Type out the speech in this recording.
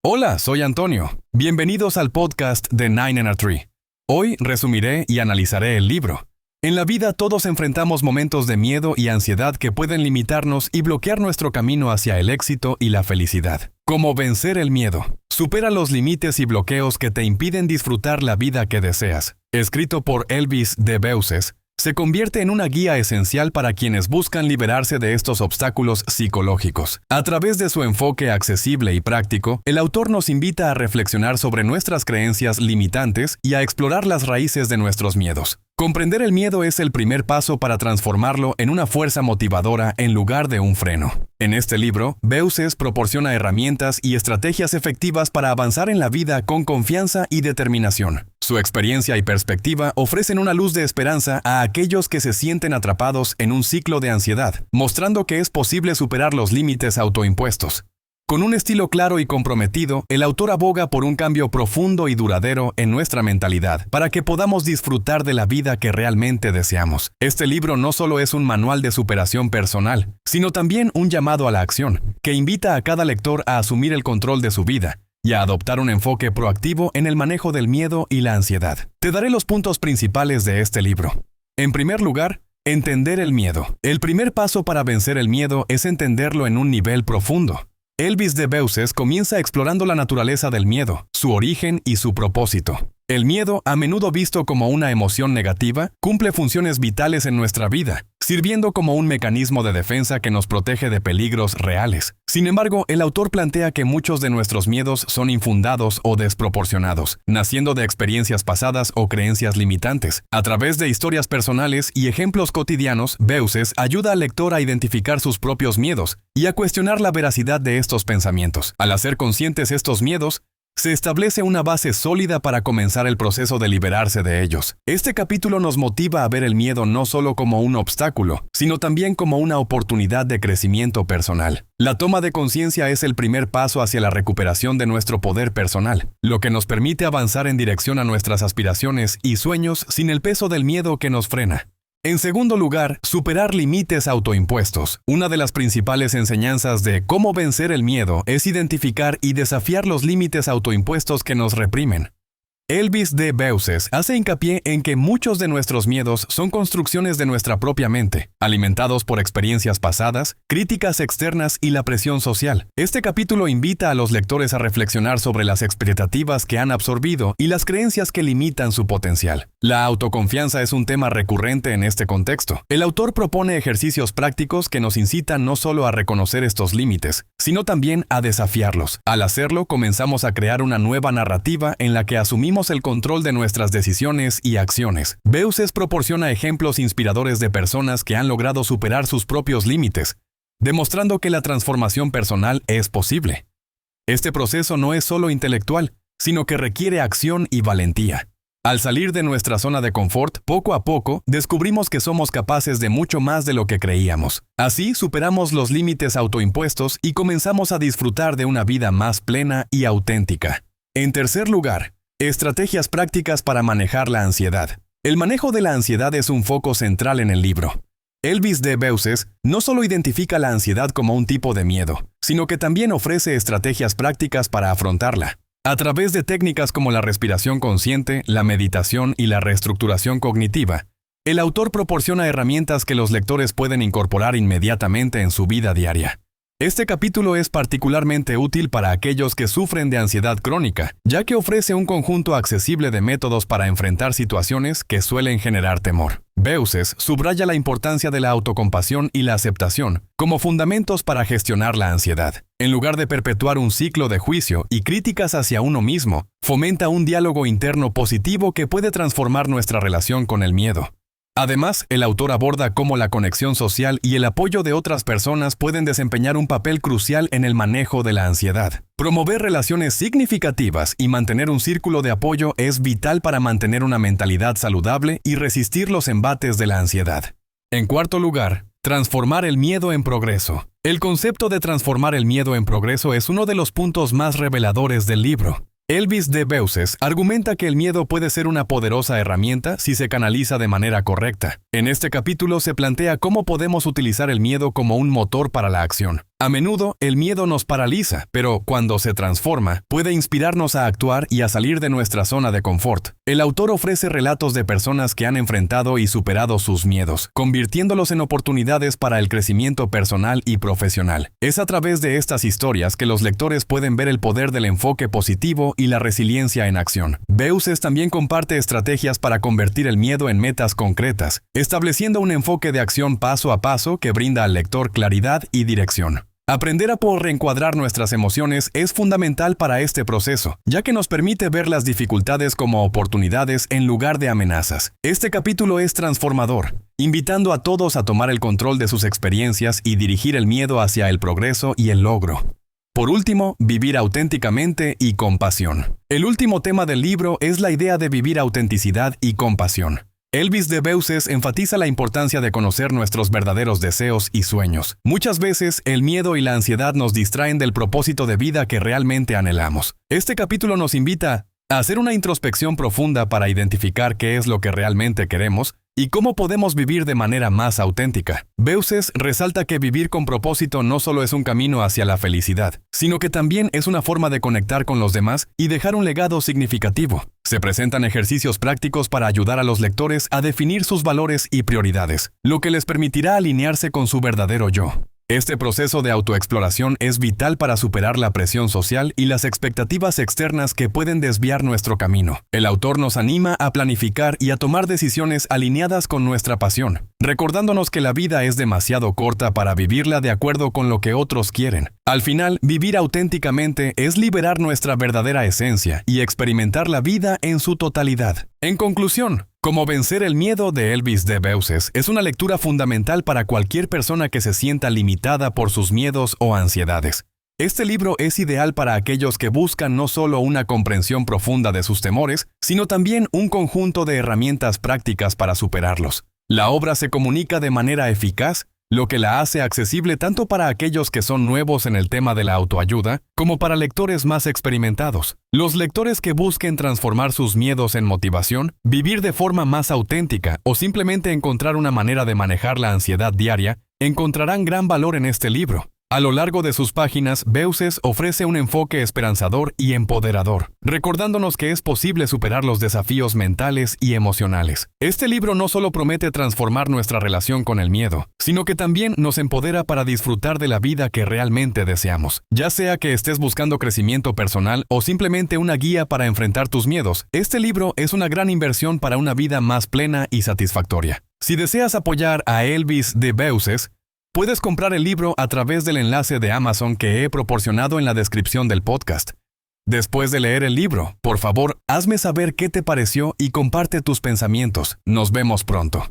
Hola, soy Antonio. Bienvenidos al podcast de Nine and a Tree. Hoy resumiré y analizaré el libro. En la vida todos enfrentamos momentos de miedo y ansiedad que pueden limitarnos y bloquear nuestro camino hacia el éxito y la felicidad. ¿Cómo vencer el miedo? Supera los límites y bloqueos que te impiden disfrutar la vida que deseas. Escrito por Elvis de Beuces, se convierte en una guía esencial para quienes buscan liberarse de estos obstáculos psicológicos. A través de su enfoque accesible y práctico, el autor nos invita a reflexionar sobre nuestras creencias limitantes y a explorar las raíces de nuestros miedos. Comprender el miedo es el primer paso para transformarlo en una fuerza motivadora en lugar de un freno. En este libro, Beuces proporciona herramientas y estrategias efectivas para avanzar en la vida con confianza y determinación. Su experiencia y perspectiva ofrecen una luz de esperanza a aquellos que se sienten atrapados en un ciclo de ansiedad, mostrando que es posible superar los límites autoimpuestos. Con un estilo claro y comprometido, el autor aboga por un cambio profundo y duradero en nuestra mentalidad, para que podamos disfrutar de la vida que realmente deseamos. Este libro no solo es un manual de superación personal, sino también un llamado a la acción, que invita a cada lector a asumir el control de su vida y a adoptar un enfoque proactivo en el manejo del miedo y la ansiedad. Te daré los puntos principales de este libro. En primer lugar, entender el miedo. El primer paso para vencer el miedo es entenderlo en un nivel profundo. Elvis de Beuces comienza explorando la naturaleza del miedo, su origen y su propósito. El miedo, a menudo visto como una emoción negativa, cumple funciones vitales en nuestra vida, sirviendo como un mecanismo de defensa que nos protege de peligros reales. Sin embargo, el autor plantea que muchos de nuestros miedos son infundados o desproporcionados, naciendo de experiencias pasadas o creencias limitantes. A través de historias personales y ejemplos cotidianos, Beuces ayuda al lector a identificar sus propios miedos y a cuestionar la veracidad de estos pensamientos. Al hacer conscientes estos miedos, se establece una base sólida para comenzar el proceso de liberarse de ellos. Este capítulo nos motiva a ver el miedo no solo como un obstáculo, sino también como una oportunidad de crecimiento personal. La toma de conciencia es el primer paso hacia la recuperación de nuestro poder personal, lo que nos permite avanzar en dirección a nuestras aspiraciones y sueños sin el peso del miedo que nos frena. En segundo lugar, superar límites autoimpuestos. Una de las principales enseñanzas de cómo vencer el miedo es identificar y desafiar los límites autoimpuestos que nos reprimen. Elvis de Beuces hace hincapié en que muchos de nuestros miedos son construcciones de nuestra propia mente, alimentados por experiencias pasadas, críticas externas y la presión social. Este capítulo invita a los lectores a reflexionar sobre las expectativas que han absorbido y las creencias que limitan su potencial. La autoconfianza es un tema recurrente en este contexto. El autor propone ejercicios prácticos que nos incitan no solo a reconocer estos límites, sino también a desafiarlos. Al hacerlo, comenzamos a crear una nueva narrativa en la que asumimos el control de nuestras decisiones y acciones. Beuces proporciona ejemplos inspiradores de personas que han logrado superar sus propios límites, demostrando que la transformación personal es posible. Este proceso no es solo intelectual, sino que requiere acción y valentía. Al salir de nuestra zona de confort, poco a poco, descubrimos que somos capaces de mucho más de lo que creíamos. Así, superamos los límites autoimpuestos y comenzamos a disfrutar de una vida más plena y auténtica. En tercer lugar, estrategias prácticas para manejar la ansiedad. El manejo de la ansiedad es un foco central en el libro. Elvis de Beuces no solo identifica la ansiedad como un tipo de miedo, sino que también ofrece estrategias prácticas para afrontarla. A través de técnicas como la respiración consciente, la meditación y la reestructuración cognitiva, el autor proporciona herramientas que los lectores pueden incorporar inmediatamente en su vida diaria. Este capítulo es particularmente útil para aquellos que sufren de ansiedad crónica, ya que ofrece un conjunto accesible de métodos para enfrentar situaciones que suelen generar temor. Beuces subraya la importancia de la autocompasión y la aceptación como fundamentos para gestionar la ansiedad. En lugar de perpetuar un ciclo de juicio y críticas hacia uno mismo, fomenta un diálogo interno positivo que puede transformar nuestra relación con el miedo. Además, el autor aborda cómo la conexión social y el apoyo de otras personas pueden desempeñar un papel crucial en el manejo de la ansiedad. Promover relaciones significativas y mantener un círculo de apoyo es vital para mantener una mentalidad saludable y resistir los embates de la ansiedad. En cuarto lugar, transformar el miedo en progreso. El concepto de transformar el miedo en progreso es uno de los puntos más reveladores del libro. Elvis de Beuces argumenta que el miedo puede ser una poderosa herramienta si se canaliza de manera correcta. En este capítulo se plantea cómo podemos utilizar el miedo como un motor para la acción. A menudo, el miedo nos paraliza, pero cuando se transforma, puede inspirarnos a actuar y a salir de nuestra zona de confort. El autor ofrece relatos de personas que han enfrentado y superado sus miedos, convirtiéndolos en oportunidades para el crecimiento personal y profesional. Es a través de estas historias que los lectores pueden ver el poder del enfoque positivo y la resiliencia en acción. Beuces también comparte estrategias para convertir el miedo en metas concretas, estableciendo un enfoque de acción paso a paso que brinda al lector claridad y dirección. Aprender a reencuadrar nuestras emociones es fundamental para este proceso, ya que nos permite ver las dificultades como oportunidades en lugar de amenazas. Este capítulo es transformador, invitando a todos a tomar el control de sus experiencias y dirigir el miedo hacia el progreso y el logro. Por último, vivir auténticamente y con pasión. El último tema del libro es la idea de vivir autenticidad y con pasión. Elvis de Beuces enfatiza la importancia de conocer nuestros verdaderos deseos y sueños. Muchas veces, el miedo y la ansiedad nos distraen del propósito de vida que realmente anhelamos. Este capítulo nos invita a hacer una introspección profunda para identificar qué es lo que realmente queremos y cómo podemos vivir de manera más auténtica. Beuces resalta que vivir con propósito no solo es un camino hacia la felicidad, sino que también es una forma de conectar con los demás y dejar un legado significativo. Se presentan ejercicios prácticos para ayudar a los lectores a definir sus valores y prioridades, lo que les permitirá alinearse con su verdadero yo. Este proceso de autoexploración es vital para superar la presión social y las expectativas externas que pueden desviar nuestro camino. El autor nos anima a planificar y a tomar decisiones alineadas con nuestra pasión, recordándonos que la vida es demasiado corta para vivirla de acuerdo con lo que otros quieren. Al final, vivir auténticamente es liberar nuestra verdadera esencia y experimentar la vida en su totalidad. En conclusión, Cómo vencer el miedo de Elvis de Beuces es una lectura fundamental para cualquier persona que se sienta limitada por sus miedos o ansiedades. Este libro es ideal para aquellos que buscan no solo una comprensión profunda de sus temores, sino también un conjunto de herramientas prácticas para superarlos. La obra se comunica de manera eficaz, lo que la hace accesible tanto para aquellos que son nuevos en el tema de la autoayuda, como para lectores más experimentados. Los lectores que busquen transformar sus miedos en motivación, vivir de forma más auténtica o simplemente encontrar una manera de manejar la ansiedad diaria, encontrarán gran valor en este libro. A lo largo de sus páginas, Beuces ofrece un enfoque esperanzador y empoderador, recordándonos que es posible superar los desafíos mentales y emocionales. Este libro no solo promete transformar nuestra relación con el miedo, sino que también nos empodera para disfrutar de la vida que realmente deseamos. Ya sea que estés buscando crecimiento personal o simplemente una guía para enfrentar tus miedos, este libro es una gran inversión para una vida más plena y satisfactoria. Si deseas apoyar a Elvis de Beuces, puedes comprar el libro a través del enlace de Amazon que he proporcionado en la descripción del podcast. Después de leer el libro, por favor, hazme saber qué te pareció y comparte tus pensamientos. Nos vemos pronto.